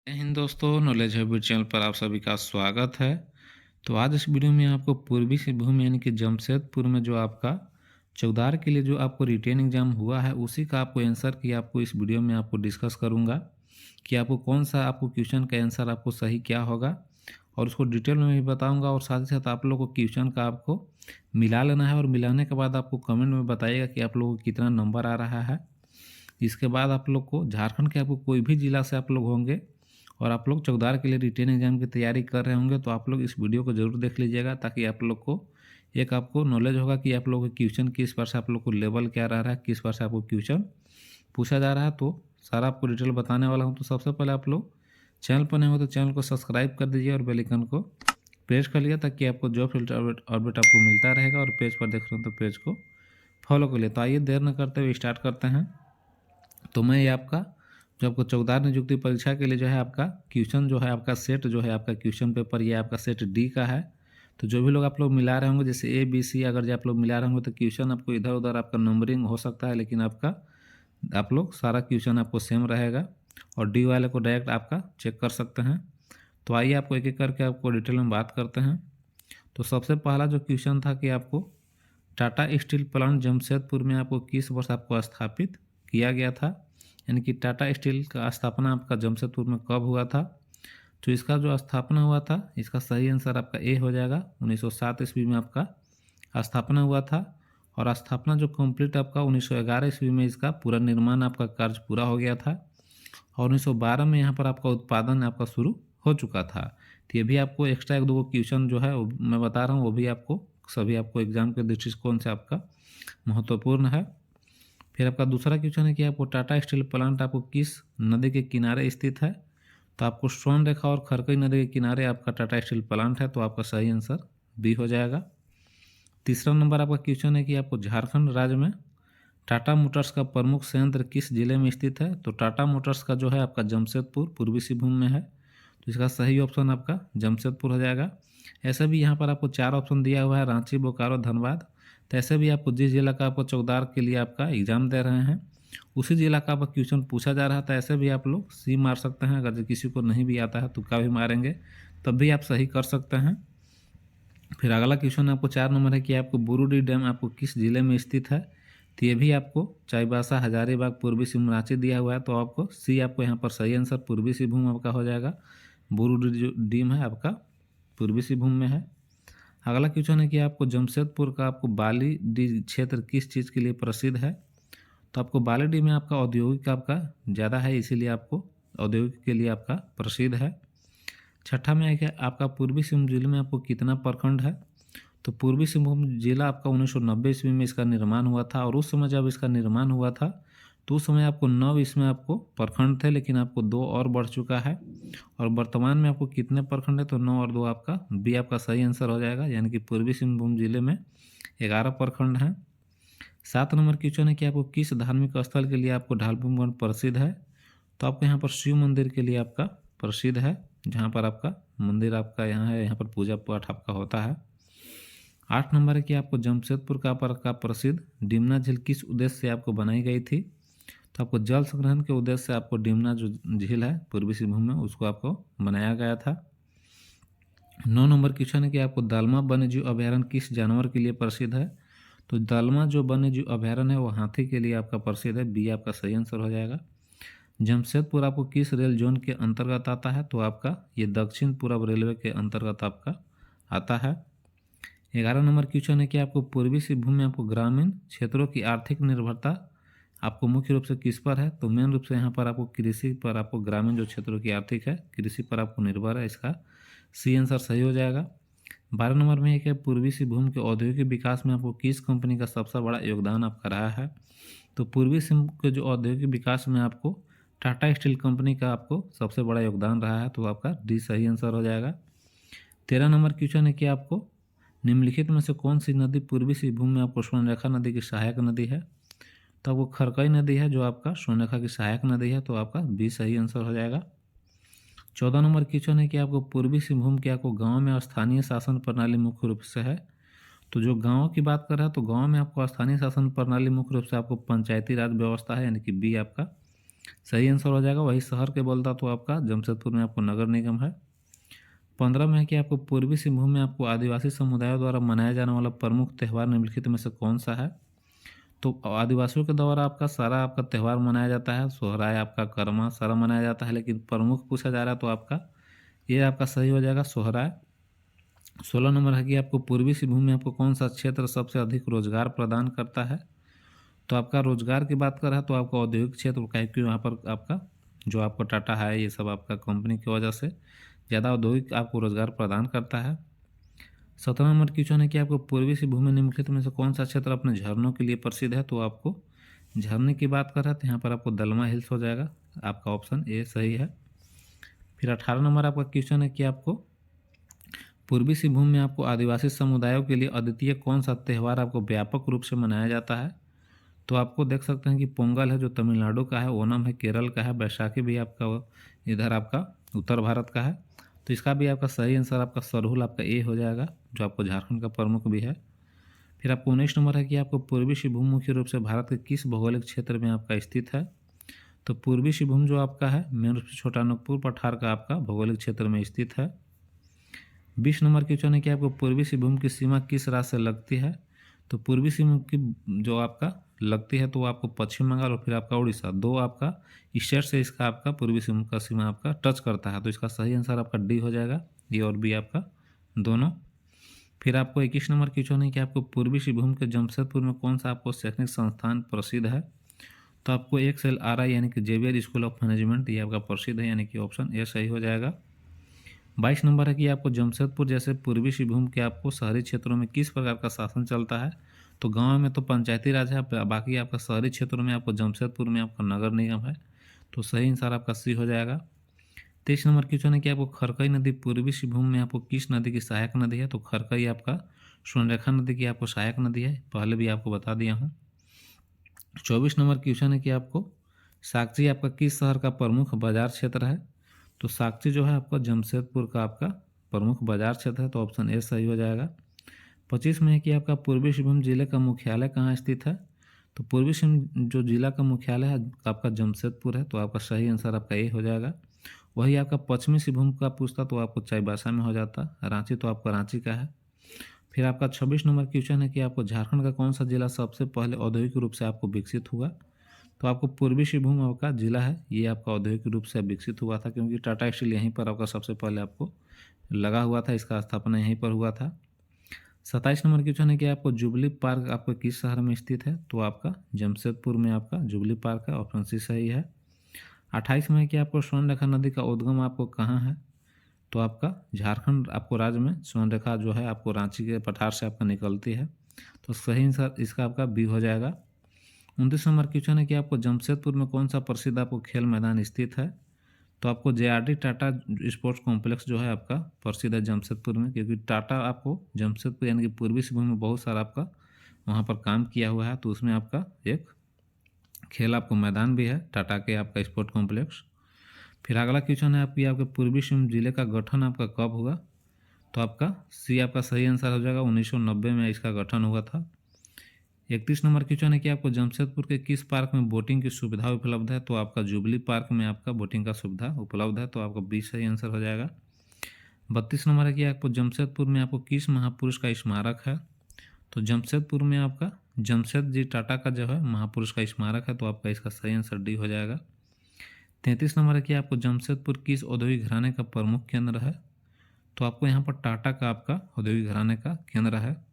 जय हिंद दोस्तों, knowledge habit channel पर आप सभी का स्वागत है। तो आज इस वीडियो में आपको पूर्वी सिंहभूम यानी कि जमशेदपुर में जो आपका चौधार के लिए जो आपको रिटेन एग्जाम हुआ है उसी का आपको आंसर की आपको इस वीडियो में आपको डिस्कस करूंगा कि आपको कौन सा आपको क्वेश्चन का आंसर आपको सही क्या होगा और उसको डिटेल में भी बताऊंगा। और साथ ही साथ आप लोगों को क्वेश्चन का आपको मिला लेना है और मिलाने के बाद आपको कमेंट में बताइएगा कि आप लोगों को कितना नंबर आ रहा है। इसके बाद आप लोग को झारखंड के आपको कोई भी जिला से आप लोग होंगे और आप लोग चौधार के लिए रिटेन एग्जाम की तैयारी कर रहे होंगे तो आप लोग इस वीडियो को ज़रूर देख लीजिएगा, ताकि आप लोग को एक आपको नॉलेज होगा कि आप लोगों के क्वेश्चन किस पर से आप लोग को लेवल क्या रह रहा है, किस पर से आपको क्वेश्चन पूछा जा रहा है। तो सारा आपको डिटेल बताने वाला हूँ। तो सबसे पहले आप लोग चैनल पर नए हो तो चैनल को सब्सक्राइब कर दीजिए और बेल आइकन को प्रेस कर लिया, ताकि आपको जो फिल्टर अपडेट आपको मिलता रहेगा। और पेज पर देख रहे हो तो पेज को फॉलो कर लिया। तो आइए देर न करते हुए स्टार्ट करते हैं। तो मैं ये आपका जो आपको चौधार नियुक्ति परीक्षा के लिए जो है आपका क्वेश्चन जो है आपका सेट जो है आपका क्वेश्चन पेपर ये आपका सेट डी का है। तो जो भी लोग आप लोग मिला रहे होंगे जैसे ए बी सी, अगर जो आप लोग मिला रहे होंगे तो क्वेश्चन आपको इधर उधर आपका नंबरिंग हो सकता है, लेकिन आपका आप लोग सारा क्वेश्चन आपको सेम रहेगा और डी वाले को डायरेक्ट आपका चेक कर सकते हैं। तो आइए आपको एक एक करके आपको डिटेल में बात करते हैं। तो सबसे पहला जो क्वेश्चन था कि आपको टाटा स्टील प्लांट जमशेदपुर में आपको किस वर्ष आपको स्थापित किया गया था, यानी कि टाटा स्टील का स्थापना आपका जमशेदपुर में कब हुआ था। तो इसका जो स्थापना हुआ था इसका सही आंसर आपका ए हो जाएगा। 1907 ईस्वी में आपका स्थापना हुआ था और स्थापना जो कंप्लीट आपका 1911 ईस्वी में इसका पूरा निर्माण आपका कार्य पूरा हो गया था और 1912 में यहाँ पर आपका उत्पादन आपका शुरू हो चुका था। तो ये भी आपको एक्स्ट्रा एक दो क्वेश्चन जो है वो मैं बता रहा हूँ, वो भी आपको सभी आपको एग्जाम के दृष्टिकोण से आपका महत्वपूर्ण है। फिर आपका दूसरा क्वेश्चन है कि आपको टाटा स्टील प्लांट आपको किस नदी के किनारे स्थित है। तो आपको सोन रेखा और खरकई नदी के किनारे आपका टाटा स्टील प्लांट है, तो आपका सही आंसर बी हो जाएगा। तीसरा नंबर आपका क्वेश्चन है कि आपको झारखंड राज्य में टाटा मोटर्स का प्रमुख संयंत्र किस जिले में स्थित है। तो टाटा मोटर्स का जो है आपका जमशेदपुर पूर्वी सिंहभूम में है, तो इसका सही ऑप्शन आपका जमशेदपुर हो जाएगा। ऐसे भी यहाँ पर आपको 4 ऑप्शन दिया हुआ है, रांची, बोकारो, धनबाद। तो ऐसे भी आपको जिस जिला का आपको चौधार के लिए आपका एग्जाम दे रहे हैं उसी जिला का आपका क्वेश्चन पूछा जा रहा था, ऐसे भी आप लोग सी मार सकते हैं। अगर किसी को नहीं भी आता है तुक्का भी मारेंगे तब भी आप सही कर सकते हैं। फिर अगला क्वेश्चन आपको 4 नंबर है कि आपको बुरुडी डैम आपको किस जिले में स्थित है। तो ये भी आपको चाईबासा, हजारीबाग, पूर्वी सिंहभूम, रांची दिया हुआ है, तो आपको सी आपको यहाँ पर सही आंसर पूर्वी सिंहभूम आपका हो जाएगा। बुरुडी जो डैम है आपका पूर्वी सिंहभूम में है। अगला क्वेश्चन है कि आपको जमशेदपुर का आपको बाली डी क्षेत्र किस चीज़ के लिए प्रसिद्ध है। तो आपको बाली डी में आपका औद्योगिक आपका ज़्यादा है, इसीलिए आपको औद्योगिक के लिए आपका प्रसिद्ध है। छठा में है कि आपका पूर्वी सिंहभूम जिले में आपको कितना प्रखंड है। तो पूर्वी सिंहभूम जिला आपका 1990 ईस्वी में इसका निर्माण हुआ था और उस समय जब इसका निर्माण हुआ था तो उस समय आपको 9 इसमें आपको प्रखंड थे, लेकिन आपको 2 और बढ़ चुका है और वर्तमान में आपको कितने प्रखंड है। तो 9 और 2 आपका बी आपका सही आंसर हो जाएगा, यानी कि पूर्वी सिंहभूम जिले में 11 प्रखंड हैं। 7 नंबर क्वेश्चन है कि आपको किस धार्मिक स्थल के लिए आपको ढालपुरगढ़ प्रसिद्ध है। तो आपको यहाँ पर शिव मंदिर के लिए आपका प्रसिद्ध है, जहाँ पर आपका मंदिर आपका यहाँ है, यहाँ पर पूजा पाठ आपका होता है। 8 नंबर है कि आपको जमशेदपुर का प्रसिद्ध डिमना झील किस उद्देश्य से आपको बनाई गई थी। तो आपको जल संग्रहण के उद्देश्य से आपको डिमना जो झील है पूर्वी सिंहभूम में उसको आपको बनाया गया था। 9 नंबर क्वेश्चन है कि आपको दालमा वन्यजीव अभयारण्य किस जानवर के लिए प्रसिद्ध है। तो दालमा जो वन्यजीव अभयारण्य है वो हाथी के लिए आपका प्रसिद्ध है, बी आपका सही आंसर हो जाएगा। जमशेदपुर आपको किस रेल जोन के अंतर्गत आता है। तो आपका ये दक्षिण पूर्व रेलवे के अंतर्गत आपका आता है। 11 नंबर क्वेश्चन है कि आपको पूर्वी सिंहभूम में आपको ग्रामीण क्षेत्रों की आर्थिक निर्भरता आपको मुख्य रूप से किस पर है। तो मेन रूप से यहाँ पर आपको कृषि पर आपको ग्रामीण जो क्षेत्रों की आर्थिक है कृषि पर आपको निर्भर है, इसका सी आंसर सही हो जाएगा। 12 नंबर में है कि पूर्वी सिंहभूम के औद्योगिक विकास में आपको किस कंपनी का सबसे बड़ा योगदान आपका रहा है। तो पूर्वी सिंहभूम के जो औद्योगिक विकास में आपको टाटा स्टील कंपनी का आपको सबसे बड़ा योगदान रहा है, तो आपका डी सही आंसर हो जाएगा। 13 नंबर क्वेश्चन है कि आपको निम्नलिखित में से कौन सी नदी पूर्वी सिंहभूम में आपको स्वर्णरेखा नदी की सहायक नदी है। तो आपको खरकई नदी है जो आपका स्वर्णरेखा की सहायक नदी है, तो आपका बी सही आंसर हो जाएगा। 14 नंबर क्वेश्चन है कि आपको पूर्वी सिंहभूम के आपको गांव में स्थानीय शासन प्रणाली मुख्य रूप से है। तो जो गांव की बात कर रहा है तो गांव में आपको स्थानीय शासन प्रणाली मुख्य रूप से आपको पंचायती राज व्यवस्था है, यानी कि बी आपका सही आंसर हो जाएगा। वही शहर के बोलता तो आपका जमशेदपुर में आपको नगर निगम है। 15 में है कि आपको पूर्वी सिंहभूम में आपको आदिवासी समुदायों द्वारा मनाया जाने वाला प्रमुख त्यौहार निम्नलिखित में से कौन सा है। तो आदिवासियों के द्वारा आपका सारा आपका त्यौहार मनाया जाता है, सोहराय आपका कर्मा सारा मनाया जाता है, लेकिन प्रमुख पूछा जा रहा है तो आपका ये आपका सही हो जाएगा सोहराय। 16 नंबर है कि आपको पूर्वी सिंहभूम में आपको कौन सा क्षेत्र सबसे अधिक रोजगार प्रदान करता है। तो आपका रोजगार की बात कर रहा है तो आपका औद्योगिक क्षेत्र का है, क्योंकि वहाँ पर आपका जो आपका टाटा है ये सब आपका कंपनी की वजह से ज़्यादा औद्योगिक आपको रोजगार प्रदान करता है। 17 नंबर क्वेश्चन है कि आपको पूर्वी सिंहभूम में निम्नलिखित में से कौन सा क्षेत्र अपने झरनों के लिए प्रसिद्ध है। तो आपको झरने की बात कर रहे हैं तो यहाँ पर आपको दलमा हिल्स हो जाएगा, आपका ऑप्शन ए सही है। फिर 18 नंबर आपका क्वेश्चन है कि आपको पूर्वी सिंहभूम में आपको आदिवासी समुदायों के लिए अद्वितीय कौन सा त्यौहार आपको व्यापक रूप से मनाया जाता है। तो आपको देख सकते हैं कि पोंगल है जो तमिलनाडु का है, ओनम है केरल का है, बैसाखी भी आपका इधर आपका उत्तर भारत का है। तो इसका भी आपका सही आंसर आपका सरहुल आपका ए हो जाएगा, जो आपको झारखंड का प्रमुख भी है। फिर आपको 19 नंबर है कि आपको पूर्वी सिंहभूम मुख्य रूप से भारत के किस भौगोलिक क्षेत्र में आपका स्थित है। तो पूर्वी सिंहभूम जो आपका है मेन रूप से छोटा नागपुर पठार का आपका भौगोलिक क्षेत्र में स्थित है। 20 नंबर क्वेश्चन है कि आपको पूर्वी सिंहभूम की सीमा किस राज्य से लगती है। तो पूर्वी सिंहभूम की जो आपका लगती है तो वो आपको पश्चिम बंगाल और फिर आपका उड़ीसा, दो आपका स्टेट से इसका आपका पूर्वी सिंहभूम का सीमा आपका टच करता है। तो इसका सही आंसर आपका डी हो जाएगा, ए और बी आपका दोनों। फिर आपको 21 नंबर क्वेश्चन है कि आपको पूर्वी सिंहभूम के जमशेदपुर में कौन सा आपको शैक्षणिक संस्थान प्रसिद्ध है। तो आपको XLRI यानी कि जेवियर स्कूल ऑफ मैनेजमेंट ये आपका प्रसिद्ध है, यानी कि ऑप्शन ए सही हो जाएगा। 22 नंबर है कि आपको जमशेदपुर जैसे पूर्वी सिंहभूम के आपको शहरी क्षेत्रों में किस प्रकार का शासन चलता है। तो गांव में तो पंचायती राज है, बाकी आपका शहरी क्षेत्रों में आपको जमशेदपुर में आपका नगर निगम है। तो सही आंसर आपका सी हो जाएगा। 23 नंबर क्वेश्चन है कि आपको खरकई नदी पूर्वी सिंहभूम में आपको किस नदी की सहायक नदी है। तो खरकई आपका स्वर्णरेखा नदी की आपको सहायक नदी है, पहले भी आपको बता दिया हूँ। 24 नंबर क्वेश्चन है कि आपको साक्षी आपका किस शहर का प्रमुख बाजार क्षेत्र है। तो साक्षी जो है आपका जमशेदपुर का आपका प्रमुख बाजार क्षेत्र है, तो ऑप्शन ए सही हो जाएगा। 25 में है कि आपका पूर्वी सिंहभूम जिले का मुख्यालय कहाँ स्थित है। तो पूर्वी सिंहभूम जो जिला का मुख्यालय है आपका जमशेदपुर है, तो आपका सही आंसर आपका ए हो जाएगा। वही आपका पश्चिमी सिंहभूम का पूछता तो आपको चाईबासा में हो जाता, रांची तो आपका रांची का है। फिर आपका 26 नंबर क्वेश्चन है कि आपको झारखंड का कौन सा जिला सबसे पहले औद्योगिक रूप से आपको विकसित हुआ। तो आपको पूर्वी सिंहभूम आपका जिला है ये आपका औद्योगिक रूप से विकसित हुआ था, क्योंकि टाटा स्टील यहीं पर आपका सबसे पहले आपको लगा हुआ था, इसका स्थापना यहीं पर हुआ था। 27 नंबर क्वेश्चन है कि आपको जुबली पार्क आपको किस शहर में स्थित है। तो आपका जमशेदपुर में आपका जुबली पार्क है, ऑप्शन सी सही है। 28 में है कि आपको स्वर्णरेखा नदी का उद्गम आपको कहाँ है। तो आपका झारखंड आपको राज्य में स्वर्णरेखा जो है आपको रांची के पठार से आपका निकलती है, तो सही आंसर इसका आपका बी हो जाएगा। 29 नंबर क्वेश्चन है कि आपको जमशेदपुर में कौन सा प्रसिद्ध आपको खेल मैदान स्थित है। तो आपको JRD टाटा स्पोर्ट्स कॉम्प्लेक्स जो है आपका प्रसिद्ध है जमशेदपुर में, क्योंकि टाटा आपको जमशेदपुर यानी कि पूर्वी सिंहभूम में बहुत सारा आपका वहाँ पर काम किया हुआ है, तो उसमें आपका एक खेल आपको मैदान भी है टाटा के आपका स्पोर्ट कॉम्प्लेक्स। फिर अगला क्वेश्चन है आपके पूर्वी सिंहभूम जिले का गठन आपका कब हुआ। तो आपका सी आपका सही आंसर हो जाएगा, 1990 में इसका गठन हुआ था। 31 नंबर क्वेश्चन है कि आपको जमशेदपुर के किस पार्क में बोटिंग की सुविधा उपलब्ध है। तो आपका जुबली पार्क में आपका बोटिंग का सुविधा उपलब्ध है, तो आपका बी सही आंसर हो जाएगा। 32 नंबर है कि आपको जमशेदपुर में आपको किस महापुरुष का स्मारक है। तो जमशेदपुर में आपका जमशेद जी टाटा का जो है महापुरुष का स्मारक है, तो आपका इसका सही आंसर डी हो जाएगा। 33 नंबर है कि आपको जमशेदपुर किस औद्योगिक घराने का प्रमुख केंद्र है। तो आपको यहाँ पर टाटा का आपका औद्योगिक घराने का केंद्र है।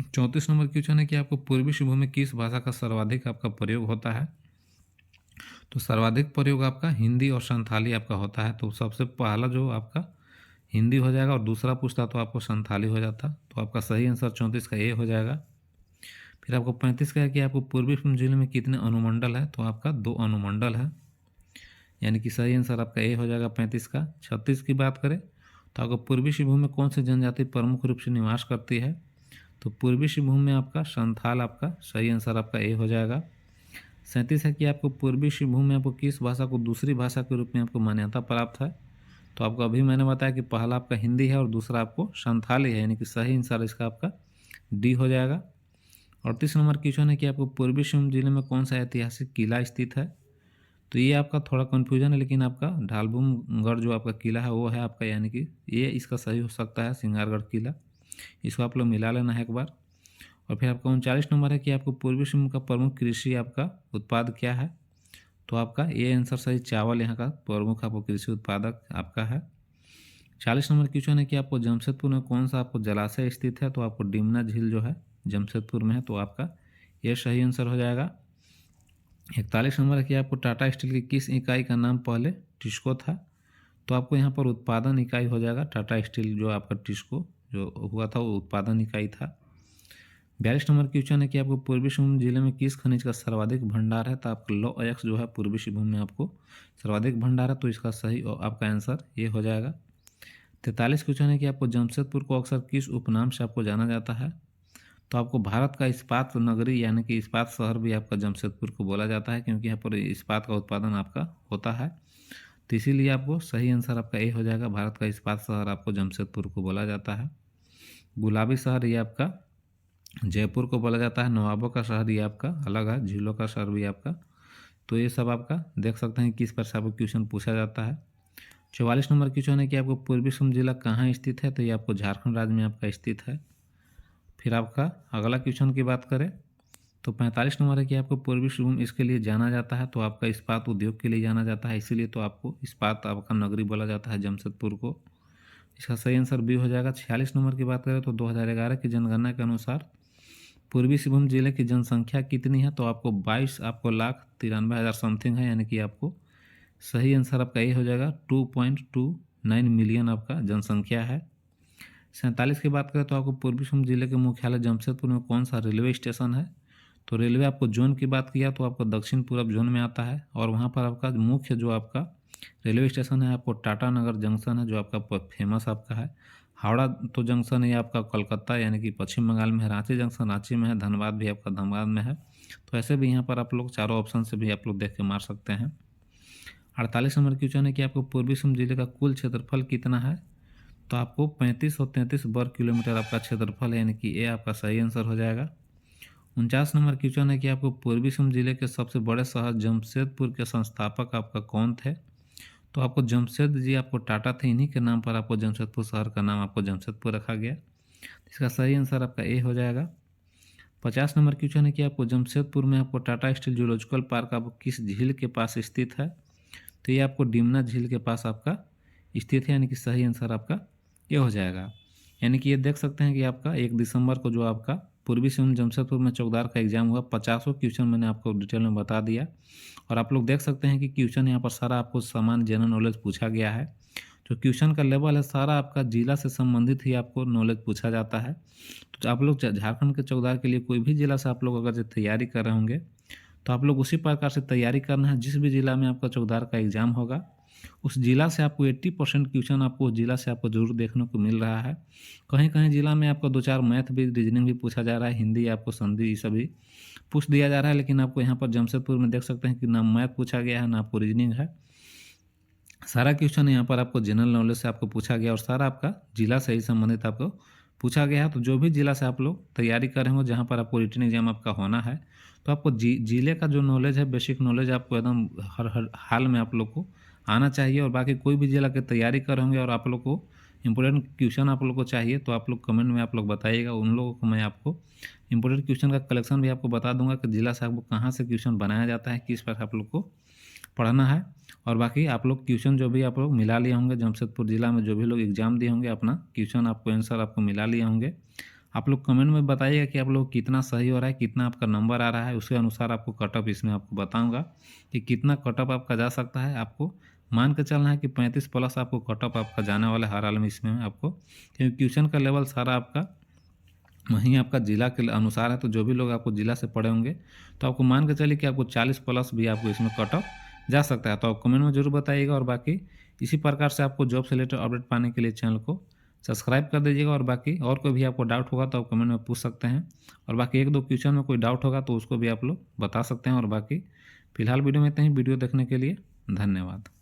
34 नंबर क्वेश्चन है कि आपको पूर्वी सिंहभूम में किस भाषा का सर्वाधिक आपका प्रयोग होता है। तो सर्वाधिक प्रयोग आपका हिंदी और संथाली आपका होता है, तो सबसे पहला जो आपका हिंदी हो जाएगा और दूसरा पूछता तो आपको संथाली हो जाता, तो आपका सही आंसर 34 का ए हो जाएगा। फिर आपको 35 का है कि आपको पूर्वी सिंहभूम जिले में कितने अनुमंडल है। तो आपका 2 अनुमंडल है, यानी कि सही आंसर आपका ए हो जाएगा 35 का। 36 की बात करें तो आपको पूर्वी सिंहभूम में कौन सी जनजाति प्रमुख रूप से निवास करती है। तो पूर्वी सिंहभूम में आपका संथाल आपका सही आंसर आपका ए हो जाएगा। 37 है कि आपको पूर्वी सिंहभूम में आपको किस भाषा को दूसरी भाषा के रूप में आपको मान्यता प्राप्त है। तो आपको अभी मैंने बताया कि पहला आपका हिंदी है और दूसरा आपको संथाली है, यानी कि सही आंसर इसका आपका डी हो जाएगा। 38 नंबर क्वेश्चन है कि आपको पूर्वी सिंहभूम जिले में कौन सा ऐतिहासिक किला स्थित है। तो ये आपका थोड़ा कन्फ्यूजन है, लेकिन आपका ढालभूमगढ़ जो आपका किला है वो है आपका, यानी कि ये इसका सही हो सकता है सिंगारगढ़ किला। इसको आप लोग मिला लेना है एक बार। और फिर आपका 39 नंबर है कि आपको पूर्वी सिंहभूम का प्रमुख कृषि आपका उत्पाद क्या है। तो आपका ये आंसर सही, चावल यहाँ का प्रमुख आपको कृषि उत्पादक आपका है। 40 नंबर क्वेश्चन है कि आपको जमशेदपुर में कौन सा आपको जलाशय स्थित है। तो आपको डिमना झील जो है जमशेदपुर में है, तो आपका ये सही आंसर हो जाएगा। 41 नंबर है कि आपको टाटा स्टील की किस इकाई का नाम पहले टिस्को था। तो आपको यहाँ पर उत्पादन इकाई हो जाएगा। टाटा स्टील जो आपका टिस्को जो हुआ था वो उत्पादन इकाई था। 42 नंबर क्वेश्चन है कि आपको पूर्वी सिंहभूम जिले में किस खनिज का सर्वाधिक भंडार है। तो आपका लौह अयस्क जो है पूर्वी सिंहभूम में आपको सर्वाधिक भंडार है, तो इसका सही और आपका आंसर ये हो जाएगा। 43 क्वेश्चन है कि आपको जमशेदपुर को अक्सर किस उपनाम से आपको जाना जाता है। तो आपको भारत का इस्पात नगरी यानी कि इस्पात शहर भी आपका जमशेदपुर को बोला जाता है, क्योंकि यहाँ पर इस्पात का उत्पादन आपका होता है। तो इसीलिए आपको सही आंसर आपका ए हो जाएगा। भारत का इस्पात शहर आपको जमशेदपुर को बोला जाता है। गुलाबी शहर ये आपका जयपुर को बोला जाता है। नवाबों का शहर ये आपका अलग है। झीलों का शहर भी आपका। तो ये सब आपका देख सकते हैं किस पर से आपको क्वेश्चन पूछा जाता है। 44 नंबर क्वेश्चन है कि आपको पूर्वी सिंहभूम जिला कहाँ स्थित है। तो ये आपको झारखंड राज्य में आपका स्थित है। फिर आपका अगला क्वेश्चन की बात करें तो 45 नंबर है कि आपको पूर्वी सिंहभूम इसके लिए जाना जाता है। तो आपका इस्पात उद्योग के लिए जाना जाता है, इसीलिए तो आपको इस्पात आपका नगरी बोला जाता है जमशेदपुर को। इसका सही आंसर बी हो जाएगा। 46 नंबर की बात करें तो 2011 की जनगणना के अनुसार पूर्वी सिंहभूम जिले की जनसंख्या कितनी है। तो आपको 22 आपको 1,93,000 समथिंग है, यानी कि आपको सही आंसर आपका ये हो जाएगा। 2.29 मिलियन आपका जनसंख्या है। 47 की बात करें तो आपको पूर्वी सिंहभूम जिले के मुख्यालय जमशेदपुर में कौन सा रेलवे स्टेशन है। तो रेलवे आपको जोन की बात किया तो आपको दक्षिण पूर्व जोन में आता है, और वहाँ पर आपका मुख्य जो आपका रेलवे स्टेशन है आपको टाटा नगर जंक्शन है, जो आपका फेमस आपका है। हावड़ा तो जंक्शन है आपका कलकत्ता यानी कि पश्चिम बंगाल में है। रांची जंक्शन रांची में है। धनबाद भी आपका धनबाद में है। तो ऐसे भी यहाँ पर आप लोग चारों ऑप्शन से भी आप लोग देख के मार सकते हैं। 48 नंबर क्वेश्चन है कि आपको पूर्वी सिंहभूम जिले का कुल क्षेत्रफल कितना है। तो आपको 35 और 33 वर्ग किलोमीटर आपका क्षेत्रफल है, यानी कि ये आपका सही आंसर हो जाएगा। 49 नंबर क्वेश्चन है कि आपको पूर्वी सिंहभूम जिले के सबसे बड़े शहर जमशेदपुर के संस्थापक आपका कौन थे। तो आपको जमशेद जी आपको टाटा थे, इन्हीं के नाम पर आपको जमशेदपुर शहर का नाम आपको जमशेदपुर रखा गया। इसका सही आंसर आपका ए हो जाएगा। 50 नंबर क्वेश्चन है कि आपको जमशेदपुर में आपको टाटा स्टील जूलॉजिकल पार्क आपको किस झील के पास स्थित है। तो ये आपको डिमना झील के पास आपका स्थित है, यानी कि सही आंसर आपका ये हो जाएगा। यानी कि ये देख सकते हैं कि आपका 1 दिसंबर को जो आपका पूर्वी सिंहभूम जमशेदपुर में चौकीदार का एग्जाम हुआ, 50 क्वेश्चन मैंने आपको डिटेल में बता दिया। और आप लोग देख सकते हैं कि क्वेश्चन यहाँ पर सारा आपको सामान्य जनरल नॉलेज पूछा गया है। जो क्वेश्चन का लेवल है सारा आपका जिला से संबंधित ही आपको नॉलेज पूछा जाता है। तो आप लोग झारखंड के चौकीदार के लिए कोई भी जिला से आप लोग अगर जो तैयारी कर रहे होंगे तो आप लोग उसी प्रकार से तैयारी करना है। जिस भी जिला में आपका चौकीदार का एग्जाम होगा उस जिला से आपको 80% क्वेश्चन आपको उस जिला से आपको जरूर देखने को मिल रहा है। कहीं कहीं जिला में आपको 2-4 मैथ भी रीजनिंग भी पूछा जा रहा है, हिंदी आपको संधि ये सभी पूछ दिया जा रहा है। लेकिन आपको यहाँ पर जमशेदपुर में देख सकते हैं कि ना मैथ पूछा गया है ना आपको रीजनिंग है। सारा क्वेश्चन यहाँ पर आपको जनरल नॉलेज से आपको पूछा गया और सारा आपका जिला से ही संबंधित आपको पूछा गया है। तो जो भी जिला से आप लोग तैयारी कर रहे हो जहाँ पर आपको रिटन एग्जाम आपका होना है तो आपको जिले का जो नॉलेज है बेसिक नॉलेज आपको एकदम हर हाल में आप लोग को आना चाहिए। और बाकी कोई भी जिला की तैयारी कर होंगे और आप लोग को इंपॉर्टेंट क्वेश्चन आप लोग को चाहिए तो आप लोग कमेंट में आप लोग बताइएगा। उन लोगों को मैं आपको इंपॉर्टेंट क्वेश्चन का कलेक्शन भी आपको बता दूंगा कि जिला से आपको कहाँ से क्वेश्चन बनाया जाता है, किस पर आप लोग को पढ़ना है। और बाकी आप लोग क्वेश्चन जो भी आप लोग मिला लिए होंगे जमशेदपुर जिला में जो भी लोग एग्जाम दिए होंगे अपना क्वेश्चन आपको आंसर आपको मिला लिए होंगे। आप लोग कमेंट में बताइएगा कि आप लोग कितना सही हो रहा है, कितना आपका नंबर आ रहा है। उसके अनुसार आपको कटअप इसमें आपको बताऊंगा कि कितना कटअप आपका जा सकता है। आपको मान के चलना है कि 35+ आपको कटअप आपका जाने वाला है हर हाल में इसमें आपको, क्योंकि क्वेश्चन का लेवल सारा आपका वहीं आपका जिला के अनुसार है। तो जो भी लोग आपको जिला से पढ़े होंगे तो आपको मान के चलिए कि आपको 40+ भी आपको इसमें कटअप जा सकता है। तो आप कमेंट में जरूर बताइएगा। और बाकी इसी प्रकार से आपको जॉब से रिलेटेड अपडेट पाने के लिए चैनल को सब्सक्राइब कर दीजिएगा। और बाकी और कोई भी आपको डाउट होगा तो आप कमेंट में पूछ सकते हैं। और बाकी 1-2 क्वेश्चन में कोई डाउट होगा तो उसको भी आप लोग बता सकते हैं। और बाकी फिलहाल वीडियो में इतना ही। वीडियो देखने के लिए धन्यवाद।